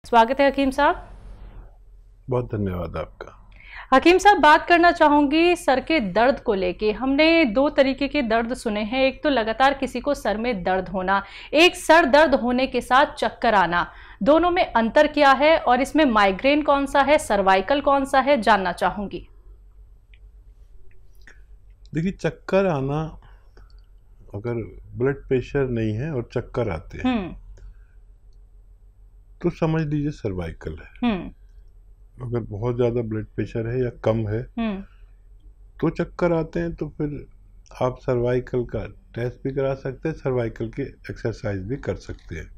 स्वागत है हकीम साहब। बहुत धन्यवाद आपका। हकीम साहब, बात करना चाहूंगी सर के दर्द को लेके। हमने दो तरीके के दर्द सुने हैं, एक तो लगातार किसी को सर में दर्द होना, एक सर दर्द होने के साथ चक्कर आना। दोनों में अंतर क्या है और इसमें माइग्रेन कौन सा है, सर्वाइकल कौन सा है, जानना चाहूंगी। देखिए, चक्कर आना, अगर ब्लड प्रेशर नहीं है और चक्कर आते हैं तो समझ लीजिए सर्वाइकल है। अगर बहुत ज्यादा ब्लड प्रेशर है या कम है तो चक्कर आते हैं तो फिर आप सर्वाइकल का टेस्ट भी करा सकते हैं, सर्वाइकल की एक्सरसाइज भी कर सकते हैं।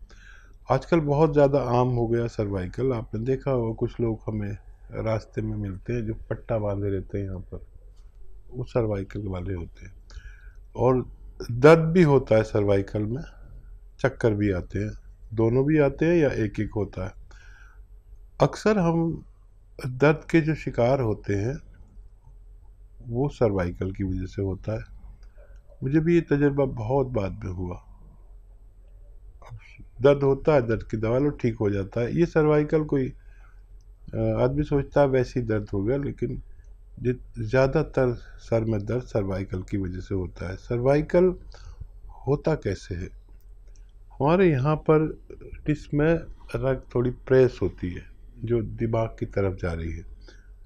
आजकल बहुत ज़्यादा आम हो गया सर्वाइकल। आपने देखा होगा कुछ लोग हमें रास्ते में मिलते हैं जो पट्टा बांधे रहते हैं यहाँ पर, वो सर्वाइकल वाले होते हैं। और दर्द भी होता है सर्वाइकल में, चक्कर भी आते हैं, दोनों भी आते हैं या एक एक होता है। अक्सर हम दर्द के जो शिकार होते हैं वो सर्वाइकल की वजह से होता है। मुझे भी ये तजुर्बा बहुत बाद में हुआ। दर्द होता है, दर्द की दवा लो, ठीक हो जाता है। ये सर्वाइकल कोई आदमी सोचता है वैसे ही दर्द हो गया, लेकिन ज़्यादातर सर में दर्द सर्वाइकल की वजह से होता है। सर्वाइकल होता कैसे है? हमारे यहाँ पर डिस्क में रग थोड़ी प्रेस होती है जो दिमाग की तरफ जा रही है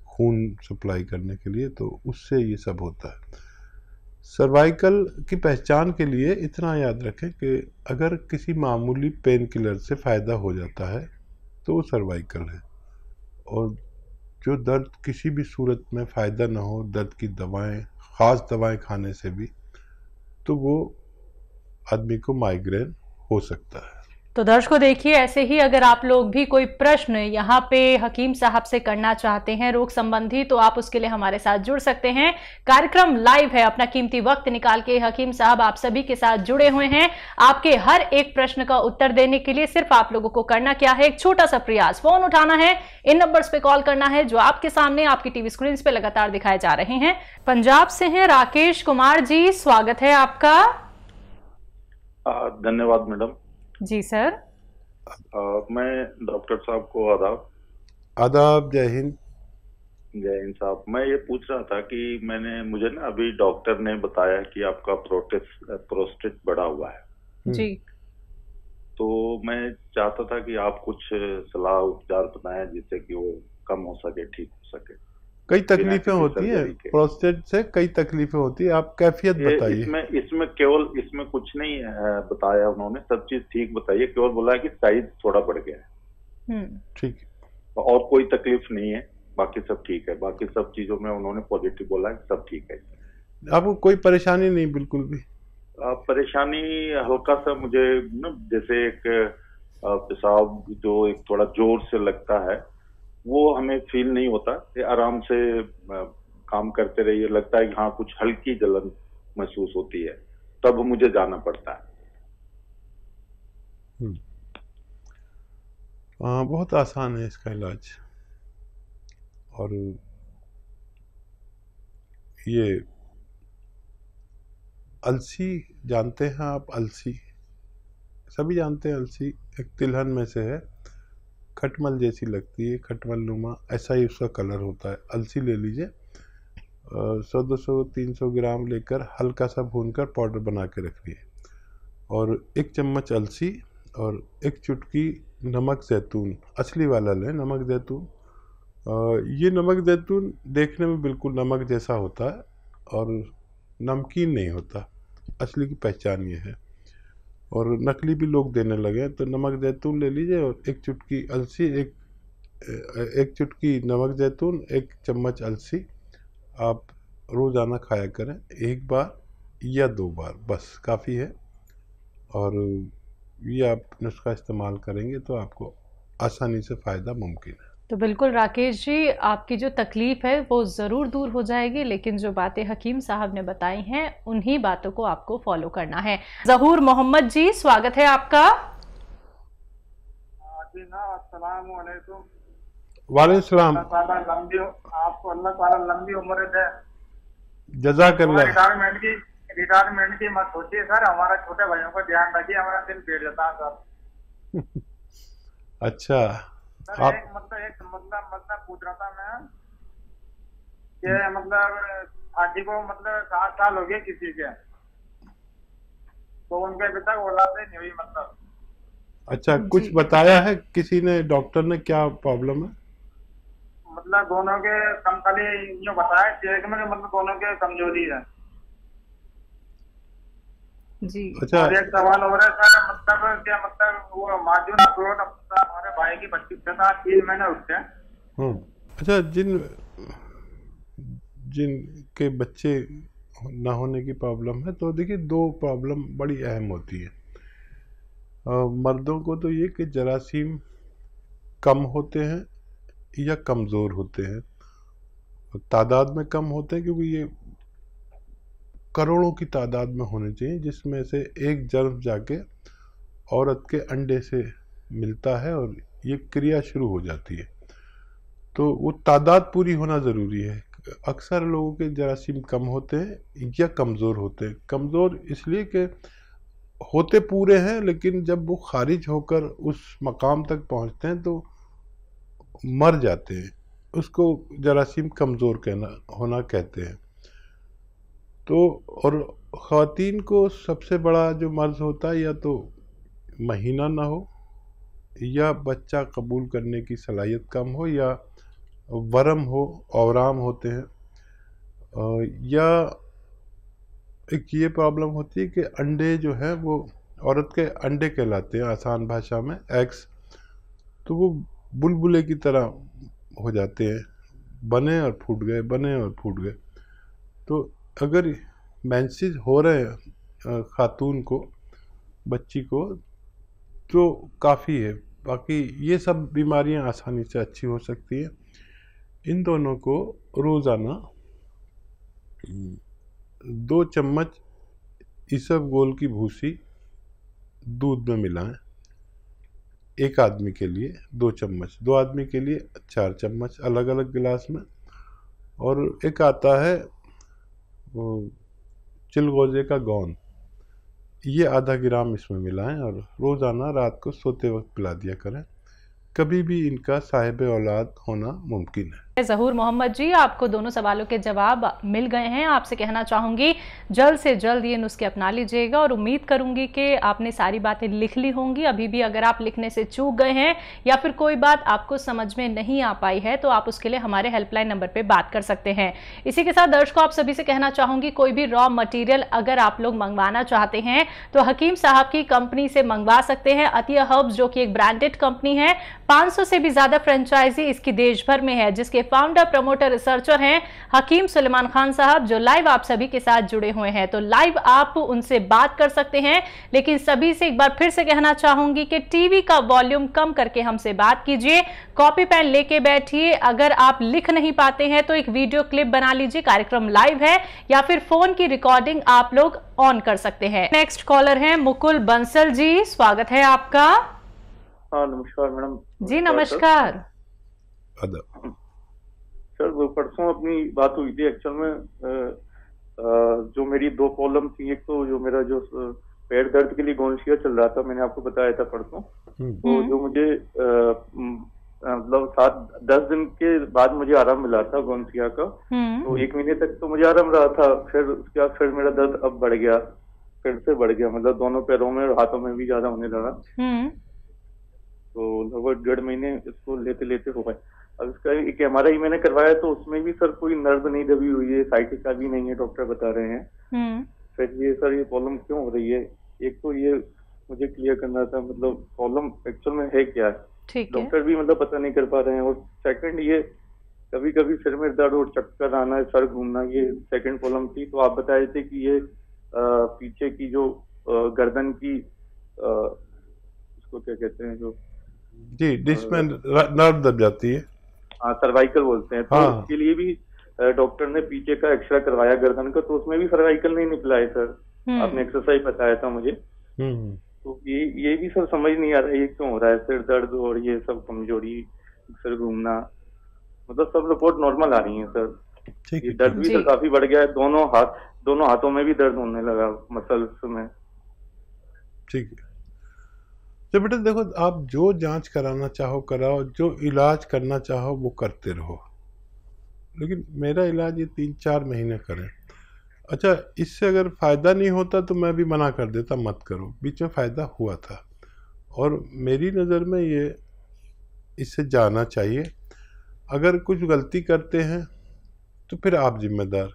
खून सप्लाई करने के लिए, तो उससे ये सब होता है। सर्वाइकल की पहचान के लिए इतना याद रखें कि अगर किसी मामूली पेन किलर से फ़ायदा हो जाता है तो वो सर्वाइकल है, और जो दर्द किसी भी सूरत में फ़ायदा ना हो, दर्द की दवाएं, ख़ास दवाएं खाने से भी, तो वो आदमी को माइग्रेन हो सकता है। तो दर्शकों देखिए, ऐसे ही अगर आप लोग भी कोई प्रश्न यहाँ पे हकीम साहब से करना चाहते हैं रोग संबंधी, तो आप उसके लिए हमारे साथ जुड़ सकते हैं। कार्यक्रम लाइव है, अपना कीमती वक्त निकाल के हकीम साहब आप सभी के साथ जुड़े हुए हैं। आपके हर एक प्रश्न का उत्तर देने के लिए सिर्फ आप लोगों को करना क्या है, एक छोटा सा प्रयास, फोन उठाना है, इन नंबर्स पे कॉल करना है जो आपके सामने आपकी टीवी स्क्रीन पे लगातार दिखाए जा रहे हैं। पंजाब से हैं राकेश कुमार जी, स्वागत है आपका। धन्यवाद मैडम जी सर। मैं डॉक्टर साहब को आदाब। आदाब, जय हिंद। जय हिंद साहब। मैं ये पूछ रहा था कि मुझे ना अभी डॉक्टर ने बताया कि आपका प्रोस्टेट बढ़ा हुआ है जी। तो मैं चाहता था कि आप कुछ सलाह उपचार बताएं जिससे कि वो कम हो सके, ठीक हो सके। कई तकलीफें होती हैं प्रोस्टेट से, कई तकलीफें होती है, आप कैफियत बताइए। इसमें कुछ नहीं बताया उन्होंने, सब चीज ठीक बताइए, केवल बोला है कि साइज थोड़ा बढ़ गया है। ठीक, और कोई तकलीफ नहीं है, बाकी सब ठीक है। बाकी सब चीजों में उन्होंने पॉजिटिव बोला है, सब ठीक है। आपको कोई परेशानी नहीं? बिल्कुल भी परेशानी हल्का सा मुझे ना, जैसे एक पेशाब जो एक थोड़ा जोर से लगता है, वो हमें फील नहीं होता। आराम से काम करते रहिए, लगता है कि हाँ कुछ हल्की जलन महसूस होती है, तब मुझे जाना पड़ता है। बहुत आसान है इसका इलाज। और ये अलसी जानते हैं आप? अलसी सभी जानते हैं। अलसी एक तिलहन में से है, खटमल जैसी लगती है, खटमल नुमा, ऐसा ही उसका कलर होता है। अलसी ले लीजिए, 100-200-300 ग्राम लेकर हल्का सा भूनकर पाउडर बना के रख लिए, और 1 चम्मच अलसी और 1 चुटकी नमक ज़ैतून, असली वाला लें नमक ज़ैतून। ये नमक ज़ैतून देखने में बिल्कुल नमक जैसा होता है और नमकीन नहीं होता, असली की पहचान ये है। और नकली भी लोग देने लगे, तो नमक ज़ैतून ले लीजिए और 1 चुटकी अलसी, एक चुटकी नमक ज़ैतून, 1 चम्मच अलसी आप रोज़ाना खाया करें, 1 बार या 2 बार, बस काफ़ी है। और ये आप नुस्खा इस्तेमाल करेंगे तो आपको आसानी से फ़ायदा मुमकिन है। तो बिल्कुल राकेश जी, आपकी जो तकलीफ है वो ज़रूर दूर हो जाएगी, लेकिन जो बातें हकीम साहब ने बताई हैं उन्हीं बातों को आपको फॉलो करना है। ज़हूर मोहम्मद जी, स्वागत है आपका। जी ना, अस्सलाम वालेकुम। वालेकुम सलाम। आपको अल्लाह ताला लंबी उम्र दे। जज़ाकल्लाह। रिटायरमेंट की मत सोचिए सर, हमारा छोटे भाइयों का ध्यान रखिए, हमारा दिल बैठ जाता है सर। अच्छा, सर आप एक पूछ रहा था मैं कि मतलब हाथी को मतलब 7 साल हो गए किसी के, तो उनके अभी तक औलाद नहीं हुई मतलब। अच्छा, कुछ बताया है किसी ने, डॉक्टर ने, क्या प्रॉब्लम है? मतलब दोनों के कम खाली यूँ बताया चेक में मतलब दोनों के कमजोरी है। जी। अच्छा, और एक सवाल हो रहा है सर, मतलब क्या मतलब वो माजून अखरोट हमारे भाई की बच्ची के साथ 3 महीने उठते हैं। अच्छा, जिनके बच्चे ना होने की प्रॉब्लम है, तो देखिए 2 प्रॉब्लम बड़ी अहम होती है। मर्दों को तो ये कि जरासीम कम होते हैं या कमज़ोर होते हैं, तादाद में कम होते हैं, क्योंकि ये करोड़ों की तादाद में होने चाहिए, जिसमें से एक जर्म जाके औरत के अंडे से मिलता है और ये क्रिया शुरू हो जाती है। तो वो तादाद पूरी होना ज़रूरी है। अक्सर लोगों के जरासीम कम होते हैं या कमज़ोर होते हैं। कमज़ोर इसलिए कि होते पूरे हैं, लेकिन जब वो खारिज होकर उस मकाम तक पहुंचते हैं तो मर जाते हैं, उसको जरासीम कमज़ोर होना कहते हैं। तो और ख़वातीन को सबसे बड़ा जो मर्ज़ होता है, या तो महीना ना हो, या बच्चा कबूल करने की सलाहियत कम हो, या वरम हो, औराम होते हैं, या एक ये प्रॉब्लम होती है कि अंडे जो है वो औरत के अंडे कहलाते हैं आसान भाषा में, एग्स, तो वो बुलबुले की तरह हो जाते हैं, बने और फूट गए, बने और फूट गए। तो अगर मेंसेस हो रहे हैं खातून को, बच्ची को, तो काफ़ी है। बाकी ये सब बीमारियां आसानी से अच्छी हो सकती हैं। इन दोनों को रोज़ाना 2 चम्मच इसबगोल की भूसी दूध में मिलाएं। एक आदमी के लिए 2 चम्मच, 2 आदमी के लिए 4 चम्मच अलग अलग गिलास में। और एक आता है चिलगोजे का गोंद, ये आधा ग्राम इसमें मिलाएं और रोज़ाना रात को सोते वक्त पिला दिया करें। कभी भी इनका साहिब औलाद होना मुमकिन है। ज़हूर मोहम्मद जी, आपको दोनों सवालों के जवाब मिल गए हैं। आपसे कहना चाहूँगी जल्द से जल्द ये नुस्खे अपना लीजिएगा, और उम्मीद करूँगी कि आपने सारी बातें लिख ली होंगी। अभी भी अगर आप लिखने से चूक गए हैं या फिर कोई बात आपको समझ में नहीं आ पाई है, तो आप उसके लिए हमारे हेल्पलाइन नंबर पर बात कर सकते हैं। इसी के साथ दर्शकों, आप सभी से कहना चाहूँगी, कोई भी रॉ मटीरियल अगर आप लोग मंगवाना चाहते हैं तो हकीम साहब की कंपनी से मंगवा सकते हैं। अतिया हर्ब्स, जो कि एक ब्रांडेड कंपनी है, 500 से भी ज़्यादा फ्रेंचाइजी इसकी देश भर में है, जिसके फाउंडर, प्रमोटर, रिसर्चर हैं हकीम सुलेमान खान साहब, जो लाइव आप सभी के साथ जुड़े हुए हैं। तो लाइव आप उनसे बात कर सकते हैं, लेकिन सभी से एक बार फिर से कहना चाहूंगी कि टीवी का वॉल्यूम कम करके हमसे बात कीजिए, कॉपी पेन लेके बैठिए। अगर आप लिख नहीं पाते हैं तो एक वीडियो क्लिप बना लीजिए, कार्यक्रम लाइव है, या फिर फोन की रिकॉर्डिंग आप लोग ऑन कर सकते हैं। नेक्स्ट कॉलर है मुकुल बंसल जी, स्वागत है आपका। हाँ नमस्कार मैडम। जी नमस्कार। सर वो परसों अपनी बात हुई थी एक्चुअल में, जो मेरी 2 प्रॉब्लम थी। एक तो जो मेरा जो पेट दर्द के लिए गोंशिया चल रहा था, मैंने आपको बताया था परसों, तो जो मुझे मतलब 7-10 दिन के बाद मुझे आराम मिला था गोंशिया का, तो 1 महीने तक तो मुझे आराम रहा था। फिर उसके बाद फिर मेरा दर्द अब बढ़ गया, फिर से बढ़ गया, मतलब दोनों पैरों में और हाथों में भी ज्यादा होने लगा। तो लगभग 1.5 महीने इसको लेते लेते हो गए। अब इसका एक MRI मैंने करवाया, तो उसमें भी सर कोई नर्व नहीं दबी हुई है, साइटिका भी नहीं है, डॉक्टर बता रहे हैं। फिर ये सर ये प्रॉब्लम क्यों हो रही है, एक तो ये मुझे क्लियर करना था, मतलब प्रॉब्लम एक्चुअल में है क्या है, डॉक्टर भी मतलब पता नहीं कर पा रहे हैं। और सेकंड, ये कभी कभी सिर में दर्द और चक्कर आना, सर घूमना, ये सेकंड प्रॉब्लम थी। तो आप बताए थे कि ये पीछे की जो गर्दन की इसको क्या कहते हैं, जो जी जिसमें नर्व दब जाती है, हाँ सर्वाइकल बोलते हैं। तो हाँ। उसके लिए भी डॉक्टर ने पीछे का एक्सरे करवाया गर्दन का, तो उसमें भी सर्वाइकल नहीं निकला है सर। आपने एक्सरसाइज बताया था मुझे। तो ये भी सर समझ नहीं आ रहा है ये क्यों हो रहा है, सिर दर्द और ये सब कमजोरी, सिर घूमना, मतलब सब रिपोर्ट नॉर्मल आ रही है सर। ये दर्द भी सर काफी बढ़ गया है, दोनों हाथों में भी दर्द होने लगा, मसल्स में। ठीक है। तो बेटा देखो, आप जो जांच कराना चाहो कराओ, जो इलाज करना चाहो वो करते रहो, लेकिन मेरा इलाज ये 3-4 महीने करें। अच्छा, इससे अगर फ़ायदा नहीं होता तो मैं भी मना कर देता, मत करो। बीच में फ़ायदा हुआ था और मेरी नज़र में ये इससे जाना चाहिए। अगर कुछ गलती करते हैं तो फिर आप जिम्मेदार।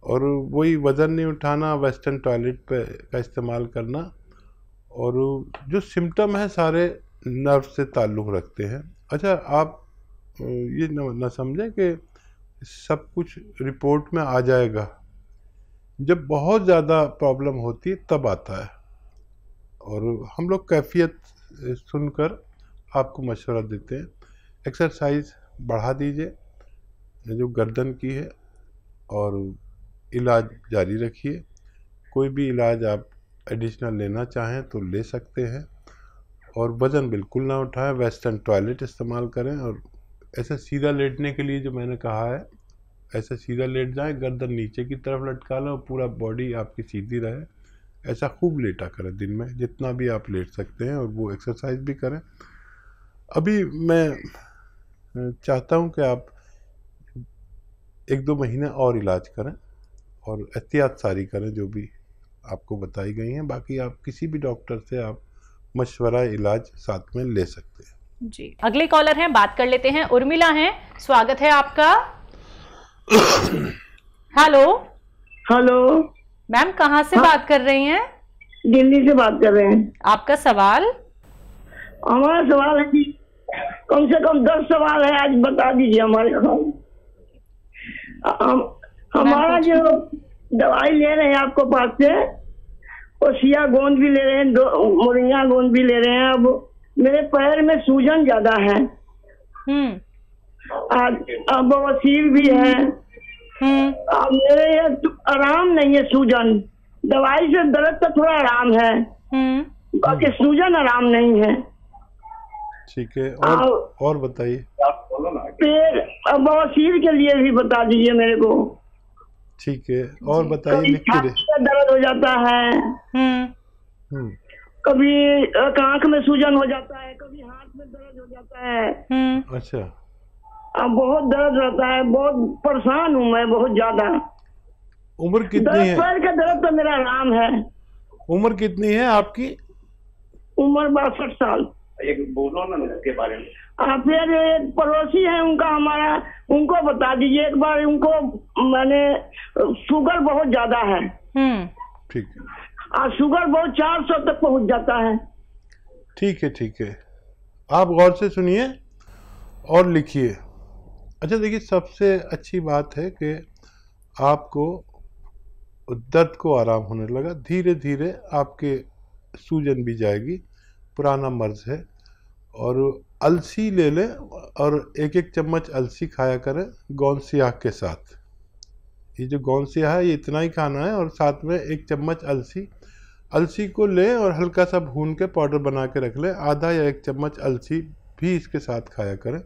और वही वज़न नहीं उठाना, वेस्टर्न टॉयलेट पे का इस्तेमाल करना, और जो सिम्टम है सारे नर्व से ताल्लुक़ रखते हैं। अच्छा, आप ये न समझें कि सब कुछ रिपोर्ट में आ जाएगा। जब बहुत ज़्यादा प्रॉब्लम होती है तब आता है, और हम लोग कैफियत सुनकर आपको मशवरा देते हैं। एक्सरसाइज बढ़ा दीजिए जो गर्दन की है, और इलाज जारी रखिए। कोई भी इलाज आप एडिशनल लेना चाहें तो ले सकते हैं, और वज़न बिल्कुल ना उठाएं, वेस्टर्न टॉयलेट इस्तेमाल करें, और ऐसे सीधा लेटने के लिए जो मैंने कहा है, ऐसे सीधा लेट जाएं, गर्दन नीचे की तरफ लटका लें और पूरा बॉडी आपकी सीधी रहे। ऐसा खूब लेटा करें दिन में जितना भी आप लेट सकते हैं, और वो एक्सरसाइज भी करें। अभी मैं चाहता हूं कि आप 1-2 महीने और इलाज करें और एहतियात सारी करें जो भी आपको बताई गई हैं। बाकी आप किसी भी डॉक्टर से आप मशवरा इलाज साथ में ले सकते हैं। जी, अगले कॉलर हैं, बात कर लेते हैं। उर्मिला हैं, स्वागत है आपका। हेलो। हेलो मैम, कहाँ से बात कर रही हैं? दिल्ली से बात कर रहे हैं। आपका सवाल? हमारा सवाल है कि कम से कम 10 सवाल है, आज बता दीजिए हमारे को। हमारा जो दवाई ले रहे हैं आपको पास से, वो सिया गोंद भी ले रहे हैं, 2 मोरिंगा गोंद भी ले रहे हैं। अब मेरे पैर में सूजन ज्यादा है, अब बवासीर भी है। अब मेरे ये आराम नहीं है, सूजन। दवाई से दर्द का थोड़ा आराम है, बाकी सूजन आराम नहीं है। ठीक है, और बताइए। पेट बवासीर के लिए भी बता दीजिए मेरे को। ठीक है, और बताइए। लिख के दर्द हो जाता है, कभी आंख में सूजन हो जाता है, कभी हाथ में दर्द हो जाता है। अच्छा, अब बहुत दर्द रहता है, बहुत परेशान हूँ मैं, बहुत ज्यादा। उम्र कितनी है? पैर का दर्द तो मेरा आराम है। उम्र कितनी है आपकी? उम्र 62 साल। एक बोलो ना इसके बारे में। फिर एक पड़ोसी है उनका, हमारा, उनको बता दीजिए एक बार। उनको मैंने शुगर बहुत ज्यादा है। ठीक है, शुगर बहुत 400 तक पहुंच जाता है। ठीक है, ठीक है, आप गौर से सुनिए और लिखिए। अच्छा देखिए, सबसे अच्छी बात है कि आपको दर्द को आराम होने लगा, धीरे धीरे आपके सूजन भी जाएगी। पुराना मर्ज है। और अलसी ले लें और 1-1 चम्मच अलसी खाया करें गोंद सियाह के साथ। ये जो गोंद सियाह है ये इतना ही खाना है, और साथ में 1 चम्मच अलसी को लें और हल्का सा भून के पाउडर बना के रख लें। आधा या 1 चम्मच अलसी भी इसके साथ खाया करें।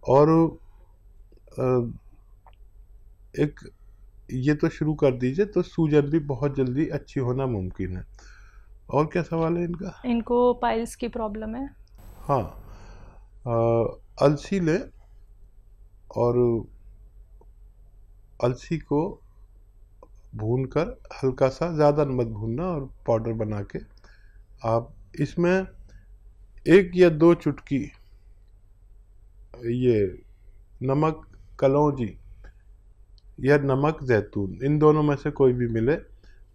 और एक ये तो शुरू कर दीजिए, तो सूजन भी बहुत जल्दी अच्छी होना मुमकिन है। और क्या सवाल है इनका? इनको पाइल्स की प्रॉब्लम है। हाँ, अलसी लें और अलसी को भूनकर, हल्का सा, ज़्यादा मत भूनना, और पाउडर बना के आप इसमें 1 या 2 चुटकी ये नमक कलौंजी या नमक जैतून, इन दोनों में से कोई भी मिले,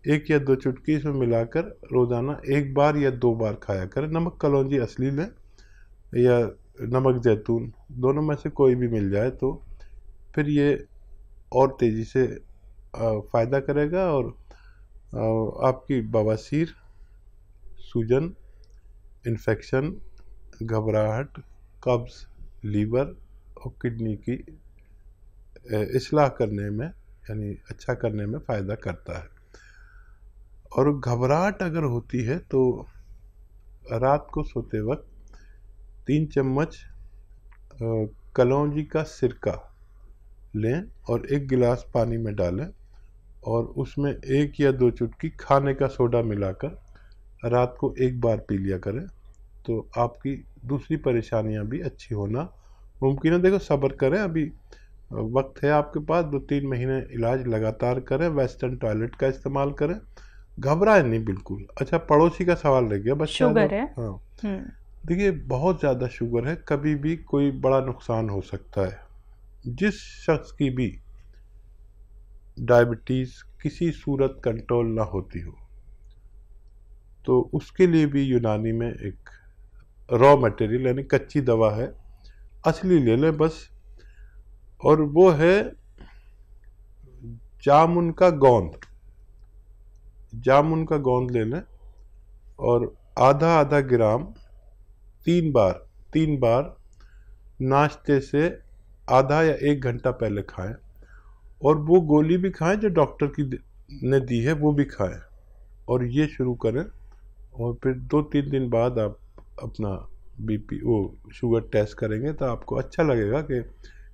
1 या 2 चुटकी इसमें मिलाकर रोज़ाना 1 बार या 2 बार खाया करें। नमक कलौंजी असली लें या नमक जैतून, दोनों में से कोई भी मिल जाए तो फिर ये और तेज़ी से फ़ायदा करेगा, और आपकी बवासीर, सूजन, इन्फेक्शन, घबराहट, कब्ज़, लीवर और किडनी की इस्लाह करने में, यानी अच्छा करने में फ़ायदा करता है। और घबराहट अगर होती है तो रात को सोते वक्त 3 चम्मच कलौंजी का सिरका लें और 1 गिलास पानी में डालें, और उसमें 1 या 2 चुटकी खाने का सोडा मिलाकर रात को एक बार पी लिया करें तो आपकी दूसरी परेशानियां भी अच्छी होना मुमकिन है। देखो सब्र करें, अभी वक्त है आपके पास, 2-3 महीने इलाज लगातार करें, वेस्टर्न टॉयलेट का इस्तेमाल करें, घबराएं नहीं बिल्कुल। अच्छा, पड़ोसी का सवाल रह गया, बच्चा शुगर है। हाँ, देखिए बहुत ज़्यादा शुगर है, कभी भी कोई बड़ा नुकसान हो सकता है। जिस शख्स की भी डायबिटीज़ किसी सूरत कंट्रोल ना होती हो तो उसके लिए भी यूनानी में एक रॉ मटेरियल यानी कच्ची दवा है, असली ले लें बस, और वो है जामुन का गोंद। जामुन का गोंद ले लें और आधा आधा ग्राम 3 बार नाश्ते से आधा या 1 घंटा पहले खाएं, और वो गोली भी खाएं जो डॉक्टर की ने दी है वो भी खाएं, और ये शुरू करें। और फिर 2-3 दिन बाद आप अपना बीपी वो शुगर टेस्ट करेंगे तो आपको अच्छा लगेगा कि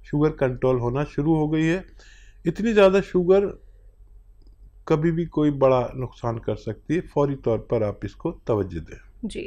शुगर कंट्रोल होना शुरू हो गई है। इतनी ज़्यादा शुगर कभी भी कोई बड़ा नुकसान कर सकती है, फौरी तौर पर आप इसको तवज्जो दें। जी।